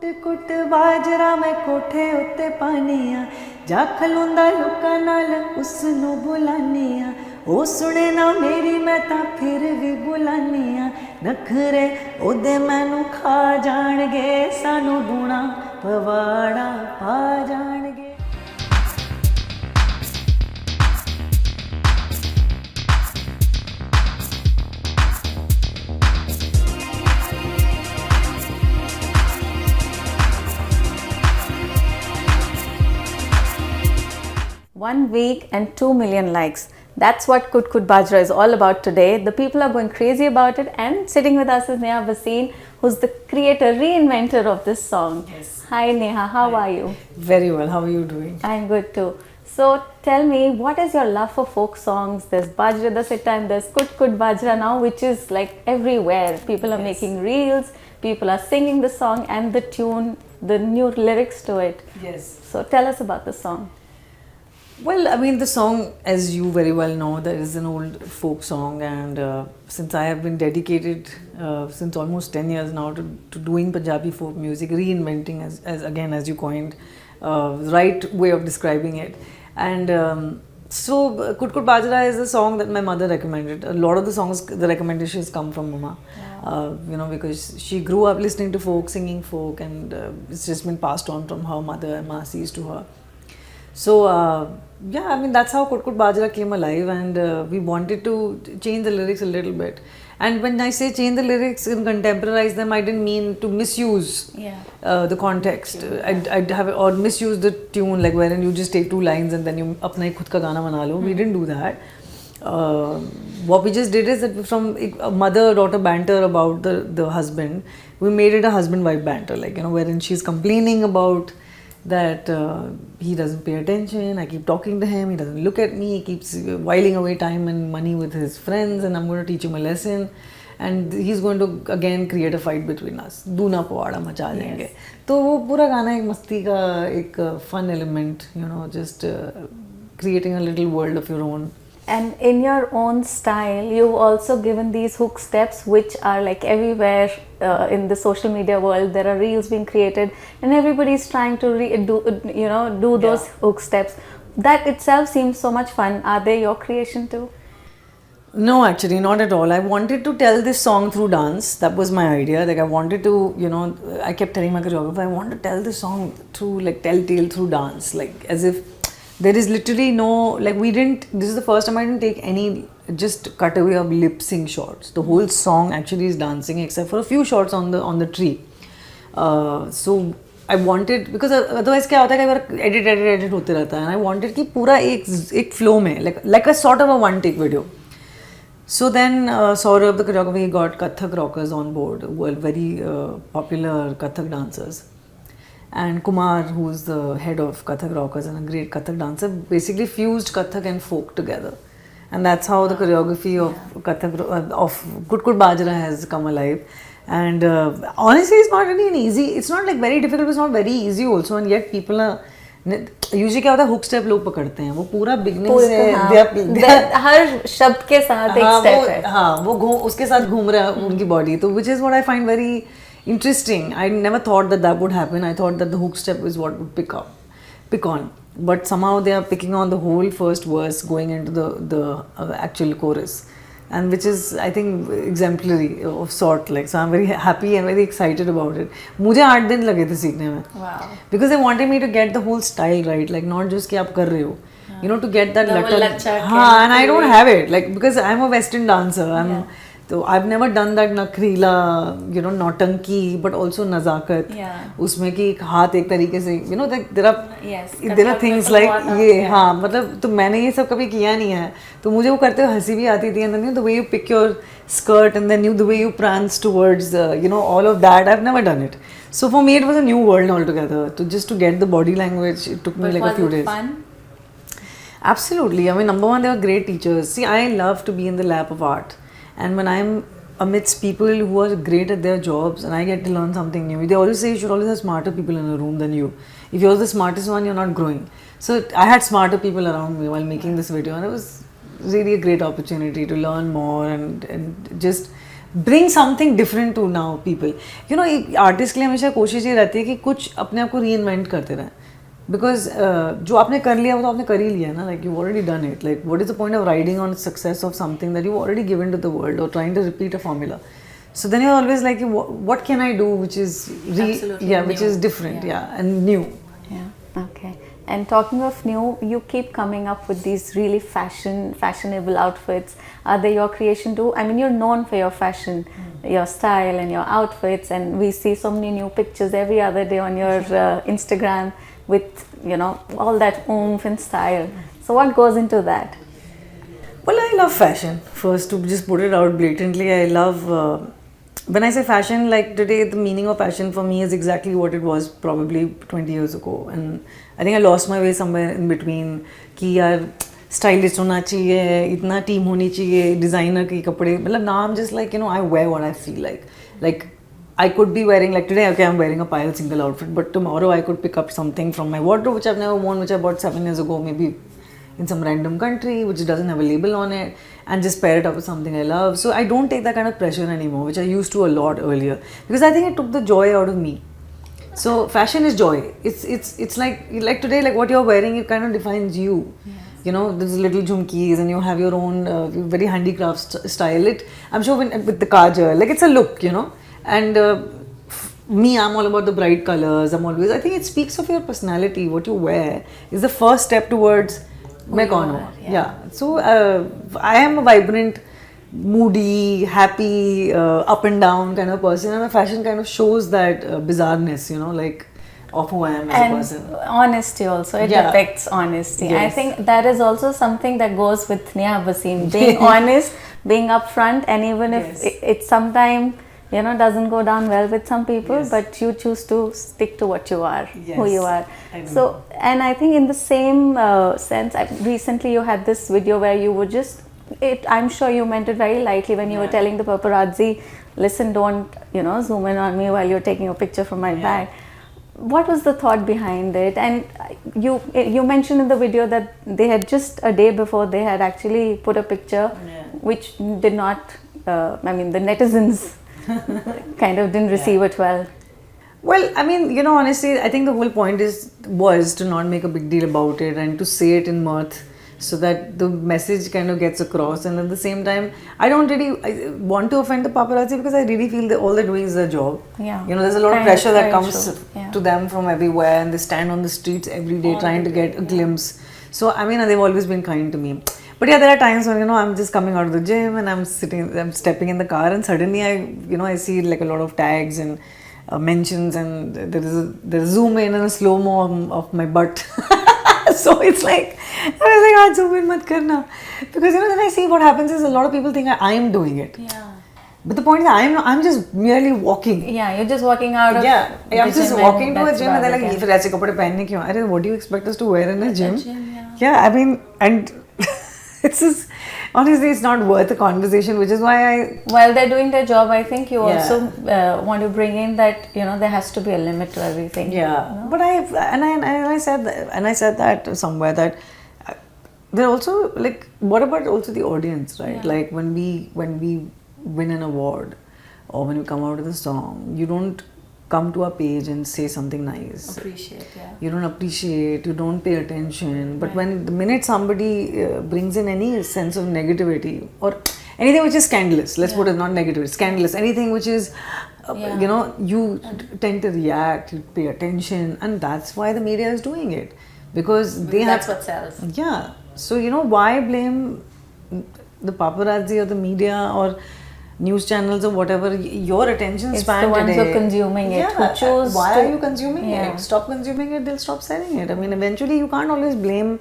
कुट कुट बाजरा मैं कोठे उत्ते पानी आ जा खलोंदा लोकां नाल उसनू बुलानी आ ओ सुने ना मेरी मैं तां फिर भी बुलानी आ नखरे ओदे मैनू खा जाणगे सानू दूना पवाड़ा पा जाणगे। One week and 2 million likes. That's what Kut Kut Bajra is all about today. The people are going crazy about it, and sitting with us is Neha Bhasin, who's the creator, reinventor of this song. Yes. Hi Neha, how are you? Very well, how are you doing? I'm good too. So tell me, what is your love for folk songs? There's Bajra Da Sitta and there's Kut Kut Bajra now, which is like everywhere. People are making reels, people are singing the song and the tune, the new lyrics to it. Yes. So tell us about the song. Well, I mean, the song, as you very well know, that is an old folk song, and since I have been dedicated since almost 10 years now to doing Punjabi folk music, reinventing as you coined, right way of describing it. And so Kut Kut Bajra is a song that my mother recommended. A lot of the songs, the recommendations come from Mama. Yeah. Because she grew up listening to folk, singing folk, and it's just been passed on from her mother and Masis to her. So yeah, I mean, that's how Kut Kut Bajra came alive, and we wanted to change the lyrics a little bit. And when I say change the lyrics and contemporize them, I didn't mean to misuse the context. I'd have or misuse the tune, like wherein you just take two lines and then you apna hi khud ka gana bana lo. We didn't do that. What we just did is that from a mother-daughter banter about the husband, we made it a husband-wife banter, like, wherein she's complaining about that he doesn't pay attention, I keep talking to him, he doesn't look at me, he keeps whiling away time and money with his friends, and I'm going to teach him a lesson, and he's going to again create a fight between us. Doona pawada macha denge. तो वो पूरा गाना एक मस्ती का एक fun element, just creating a little world of your own. And in your own style, you've also given these hook steps, which are like everywhere in the social media world. There are reels being created, and everybody's trying to do those hook steps. That itself seems so much fun. Are they your creation too? No, actually, not at all. I wanted to tell this song through dance. That was my idea. Like, I wanted to, I kept telling my choreographer, I want to tell this song through, like, telltale through dance. Like, as if there is literally no, like, this is the first time I didn't take any just cutaway of lip sync shots. The whole song actually is dancing except for a few shots on the tree. So I wanted, because otherwise क्या होता है, कई बार edit होते रहता है, and I wanted कि पूरा एक flow में, like a sort of a one take video. So then Saurabh, the choreographer, he got Kathak rockers on board, who are very popular Kathak dancers. And Kumar, who is the head of Kathak rockers and a great Kathak dancer, basically fused Kathak and folk together. And that's how the choreography of Kathak, of Kut Kut Bajra has come alive. And honestly, it's not really it's not like very difficult, it's not very easy also, and yet people are, usually क्या होता है, hook step लोग पकड़ते हैं, वो पूरा beginning से हर शब्द के साथ एक step है, हाँ वो उसके साथ घूम रहा है उनकी body, तो which is what I find very interesting. I never thought that would happen. I thought that the hook step is what would pick on, but somehow they are picking on the whole first verse going into the actual chorus, and which is, I think, exemplary of sort. Like, so I'm very happy and very excited about it. मुझे 8 दिन लगे थे सीखने में. Wow. Because they wanted me to get the whole style right, like not just कि आप कर रहे हो, to get that latta. हाँ, and I don't have it, like, because I'm a Western dancer. So I've never done that nakrila, nautanki, but also nazakat. उसमें कि एक हाथ एक तरीके से, there are things like ये, हाँ, मतलब तो मैंने ये सब कभी किया नहीं है, तो मुझे वो करते हुए हंसी भी आती थी, and then the way you pick your skirt and then the way you prance towards all of that, I've never done it. So for me it was a new world altogether. To get the body language, it took me like a few days. Was it fun? Absolutely. I mean, number one, they were great teachers. See, I love to be in the lap of art. And when I'm amidst people who are great at their jobs and I get to learn something new, they always say you should always have smarter people in a room than you. If you're the smartest one, you're not growing. So I had smarter people around me while making this video, and it was really a great opportunity to learn more and just bring something different to now people. You know, artist के लिए हमेशा कोशिश ये रहती है कि कुछ अपने आप को reinvent करते रहें. Because जो आपने कर लिया वो तो आपने कर ही लिया ना, like you've already done it. Like what is the point of riding on success of something that you've already given to the world or trying to repeat a formula? So then you're always like, what can I do which is which is different, and new. Yeah. Okay. And talking of new, you keep coming up with these really fashionable outfits. Are they your creation too? I mean, you're known for your fashion, your style and your outfits, and we see so many new pictures every other day on your Instagram with, you know, all that oomph and style. So what goes into that? Well, I love fashion. First, to just put it out blatantly, I love... when I say fashion, like today, the meaning of fashion for me is exactly what it was probably 20 years ago. And I think I lost my way somewhere in between. कि यार stylish होना चाहिए, इतना team होनी चाहिए, designer के कपड़े. मतलब now I'm just like, you know, I wear what I feel like. Like I could be wearing, like today, okay, I'm wearing a pile single outfit, but tomorrow I could pick up something from my wardrobe which I've never worn, which I bought 7 years ago, maybe in some random country which doesn't have a label on it, and just pair it up with something I love. So I don't take that kind of pressure anymore, which I used to a lot earlier, because I think it took the joy out of me. So fashion is joy. It's like today, like what you're wearing, it kind of defines you. Yes. You know, there's little jhumkis and you have your own very handicraft style. I'm sure with the kajal, like it's a look, you know. And me, I'm all about the bright colors. I think it speaks of your personality. What you wear is the first step towards मैं कौन हूँ. Yeah. So I am a vibrant, moody, happy, up and down kind of person, and my fashion kind of shows that bizarreness, you know, like of who I am as a person. And honesty also, it depicts honesty. Yes. I think that is also something that goes with Neha Bhasin, being honest, being upfront, and even if it sometimes, you know, doesn't go down well with some people, but you choose to stick to what you are, who you are. So, and I think in the same sense, recently you had this video where you were just, I'm sure you meant it very lightly when you were telling the paparazzi, listen, don't, you know, zoom in on me while you're taking a picture from my bag. What was the thought behind it? And you mentioned in the video that they had just a day before they had actually put a picture which did not, I mean, the netizens kind of didn't receive it well. Well, I mean, you know, honestly, I think the whole point was to not make a big deal about it and to say it in mirth so that the message kind of gets across. And at the same time, I don't really want to offend the paparazzi because I really feel that all they're doing is their job. Yeah. You know, there's a lot of pressure that comes to them from everywhere, and they stand on the streets every day trying to get a glimpse. So, I mean, they've always been kind to me. But yeah, there are times when, you know, I'm just coming out of the gym and I'm stepping in the car, and suddenly I see like a lot of tags and mentions, and there's zoom in and a slow-mo of my butt. So it's like, I was like, zoom in mat karna. Because, you know, then I see what happens is a lot of people think I am doing it. Yeah. But the point is, I'm just merely walking. Yeah, you're just walking out of I'm just walking to a gym and they're like, "Ye fir aise kapde pehne kyun?" I don't, what do you expect us to wear in a gym? Yeah, I mean, and it's just, honestly, it's not worth a conversation, which is why while they're doing their job, I think you also want to bring in that, you know, there has to be a limit to everything. Yeah, you know? But I said that somewhere that they're also like, what about also the audience, right? Yeah. Like when we win an award or when we come out with a song, you don't come to our page and say something nice. Appreciate, You don't appreciate, you don't pay attention. But when the minute somebody brings in any sense of negativity or anything which is scandalous, let's put it not negative, it's scandalous, anything which is, you know, you tend to react, you pay attention, and that's why the media is doing it. Because that's what sells. Yeah. So, you know, why blame the paparazzi or the media or news channels or whatever? Your attention span today. It's the ones who are consuming it. Who choose why are you consuming it? Stop consuming it, they'll stop selling it. I mean, eventually you can't always blame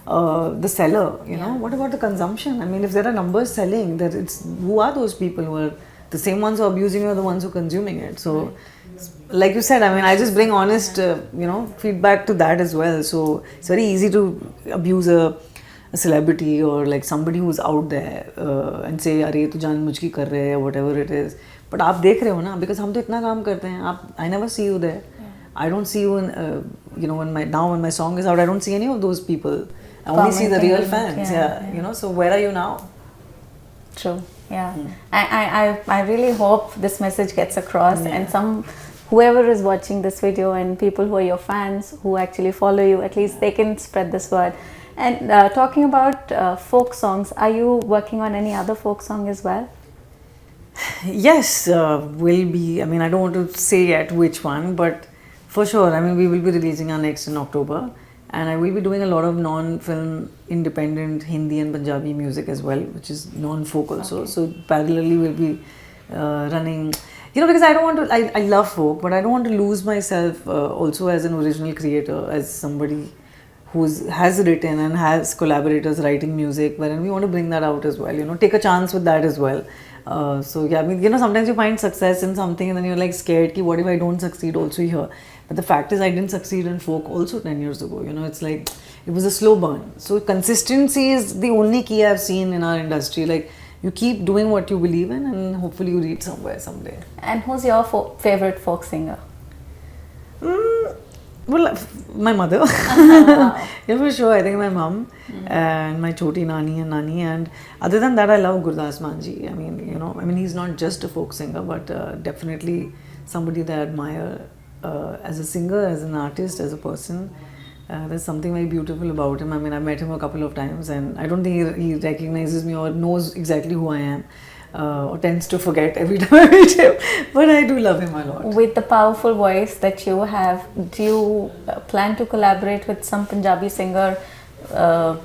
the seller, you know. What about the consumption? I mean, if there are numbers selling, who are those people who are the same ones who are abusing you or the ones who are consuming it? So, like you said, I mean, I just bring honest, you know, feedback to that as well. So, it's very easy to abuse a celebrity or like somebody who's out there and say, "अरे तू जानबूझ कर रहे है," whatever it is. But आप देख रहे हो ना, because हम तो इतना काम करते हैं. I never see you there. I don't see you in, you know, when my song is out, I don't see any of those people. I only see the real fans. You know. So where are you now? True. Yeah, I really hope this message gets across, and whoever is watching this video and people who are your fans who actually follow you, at least they can spread this word. And talking about folk songs, are you working on any other folk song as well? Yes, will be. I mean, I don't want to say yet which one, but for sure. I mean, we will be releasing our next in October, and I will be doing a lot of non-film, independent Hindi and Punjabi music as well, which is non-folk also. Okay. So parallelly, we'll be running. You know, because I don't want to. I love folk, but I don't want to lose myself also as an original creator, as somebody who has written and has collaborators writing music, wherein we want to bring that out as well. You know, take a chance with that as well. So yeah, I mean, you know, sometimes you find success in something and then you're like scared ki what if I don't succeed also here. But the fact is I didn't succeed in folk also 10 years ago. You know, it's like it was a slow burn. So consistency is the only key I've seen in our industry. Like you keep doing what you believe in and hopefully you reach somewhere someday. And who's your favorite folk singer? Well, my mother. Wow. Yeah, for sure. I think my mom and my choti nani and nani. And other than that, I love Gurdas Manji. I mean, you know, he's not just a folk singer, but definitely somebody that I admire as a singer, as an artist, as a person. There's something very beautiful about him. I mean, I've met him a couple of times, and I don't think he recognizes me or knows exactly who I am. Or tends to forget every time I meet him, but I do love him a lot. With the powerful voice that you have, do you plan to collaborate with some Punjabi singer,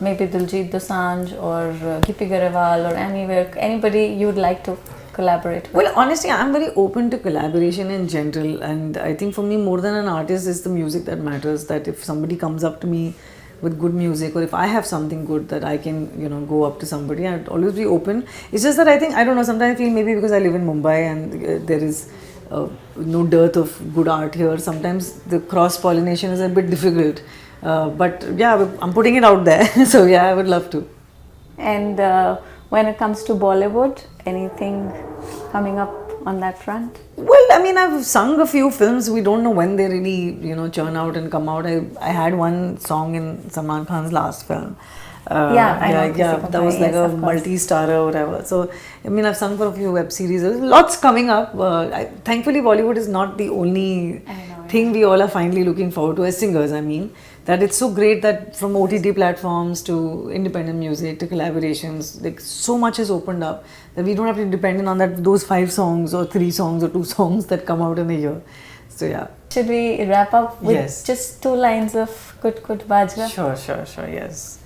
maybe Diljit Dosanjh or Gippy Garewal or anybody you would like to collaborate with? Well, honestly, I'm very open to collaboration in general, and I think for me more than an artist is the music that matters. That if somebody comes up to me with good music, or if I have something good that I can, you know, go up to somebody, I'd always be open. It's just that I think, I don't know, sometimes I feel maybe because I live in Mumbai and there is no dearth of good art here, sometimes the cross-pollination is a bit difficult. But yeah, I'm putting it out there. So yeah, I would love to. And when it comes to Bollywood, anything coming up on that front? Well, I mean, I've sung a few films. We don't know when they really, you know, churn out and come out. I had one song in Salman Khan's last film. I know. That was like a multi-starrer or whatever. So, I mean, I've sung for a few web series. There's lots coming up. Thankfully, Bollywood is not the only thing we all are finally looking forward to as singers. I mean, that it's so great that from OTT platforms to independent music to collaborations, like so much has opened up that we don't have to be dependent on those 5 songs or 3 songs or 2 songs that come out in a year. So yeah. Should we wrap up with just 2 lines of Kut Kut Bajra? Sure, yes.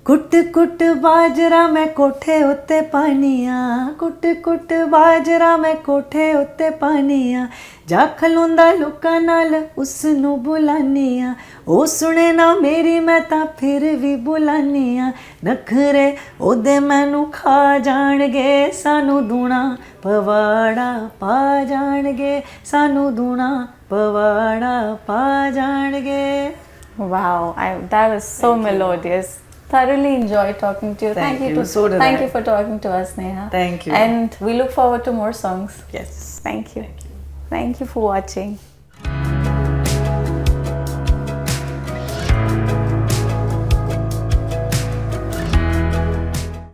कुट कुट बाजरा मैं कोठे उत्ते पानिया, कुट कुट बाजरा मैं कोठे उत्ते पानिया, जा खलोंदा लोकां नाल उसनू बुलानिया, ओ सुने ना मेरी मैं तां फिर भी बुलानिया, नखरे ओदे मैनू खा जाणगे, सानू दूना पवाड़ा पा जाणगे, सानू दूना पवाड़ा पा जाणगे. Wow, that was so melodious. Thoroughly enjoyed talking to you. Thank you for talking to us, Neha. Thank you. And we look forward to more songs. Yes. Thank you. Thank you for watching.